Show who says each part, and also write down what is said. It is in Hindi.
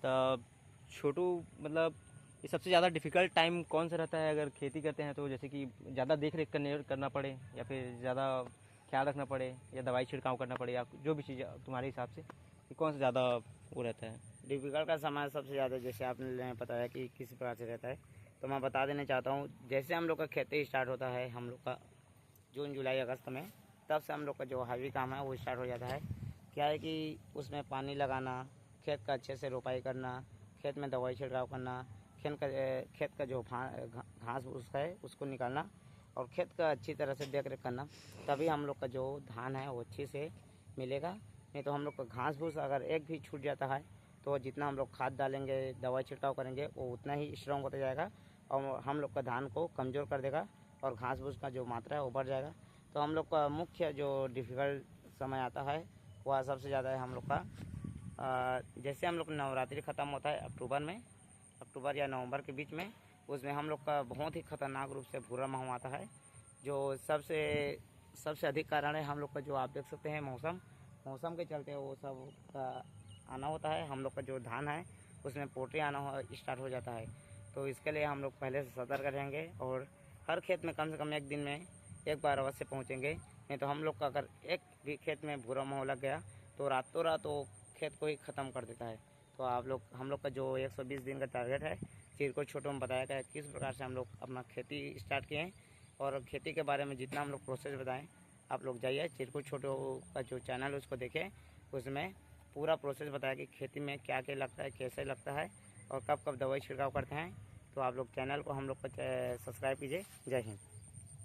Speaker 1: तो छोटू मतलब ये सबसे ज़्यादा डिफ़िकल्ट टाइम कौन सा रहता है अगर खेती करते हैं तो? जैसे कि ज़्यादा देख रेख करना पड़े, या फिर ज़्यादा ख्याल रखना पड़े, या दवाई छिड़काव करना पड़े, या जो भी चीज़ तुम्हारे हिसाब से कि कौन सा ज़्यादा वो रहता है?
Speaker 2: डिफिकल्ट का समय सबसे ज़्यादा, जैसे आपने बताया कि किस प्रकार से रहता है, तो मैं बता देना चाहता हूँ। जैसे हम लोग का खेती स्टार्ट होता है, हम लोग का जून जुलाई अगस्त में, तब से हम लोग का जो हैवी काम है वो स्टार्ट हो जाता है। क्या है कि उसमें पानी लगाना, खेत का अच्छे से रोपाई करना, खेत में दवाई छिड़काव करना, खेत का जो घास फूस है उसको निकालना, और खेत का अच्छी तरह से देख रेख करना, तभी हम लोग का जो धान है वो अच्छे से मिलेगा। नहीं तो हम लोग का घास फूस अगर एक भी छूट जाता है तो जितना हम लोग खाद डालेंगे, दवाई छिड़काव करेंगे, वो उतना ही स्ट्रॉन्ग होता जाएगा और हम लोग का धान को कमज़ोर कर देगा और घास फूस का जो मात्रा है वो बढ़ जाएगा। तो हम लोग का मुख्य जो डिफ़िकल्ट समय आता है वह सबसे ज़्यादा है हम लोग का जैसे हम लोग नवरात्रि ख़त्म होता है अक्टूबर में, अक्टूबर या नवंबर के बीच में, उसमें हम लोग का बहुत ही खतरनाक रूप से भूरा माह आता है, जो सबसे अधिक कारण है हम लोग का। जो आप देख सकते हैं मौसम के चलते वो सब का आना होता है। हम लोग का जो धान है उसमें पोटे आना स्टार्ट हो जाता है। तो इसके लिए हम लोग पहले से सतर्क रहेंगे और हर खेत में कम से कम एक दिन में एक बार अवश्य पहुँचेंगे। नहीं तो हम लोग का अगर एक भी खेत में भूरा माह लग गया तो रातों रात वो खेत को ही ख़त्म कर देता है। तो हम लोग का जो 120 दिन का टारगेट है, चिरको छोटू में बताया गया किस प्रकार से हम लोग अपना खेती स्टार्ट किए हैं, और खेती के बारे में जितना हम लोग प्रोसेस बताएं, आप लोग जाइए चिरको छोटू का जो चैनल है उसको देखें। उसमें पूरा प्रोसेस बताया कि खेती में क्या क्या लगता है, कैसे लगता है और कब कब दवाई छिड़काव करते हैं। तो आप लोग चैनल को हम लोग को सब्सक्राइब कीजिए। जय हिंद।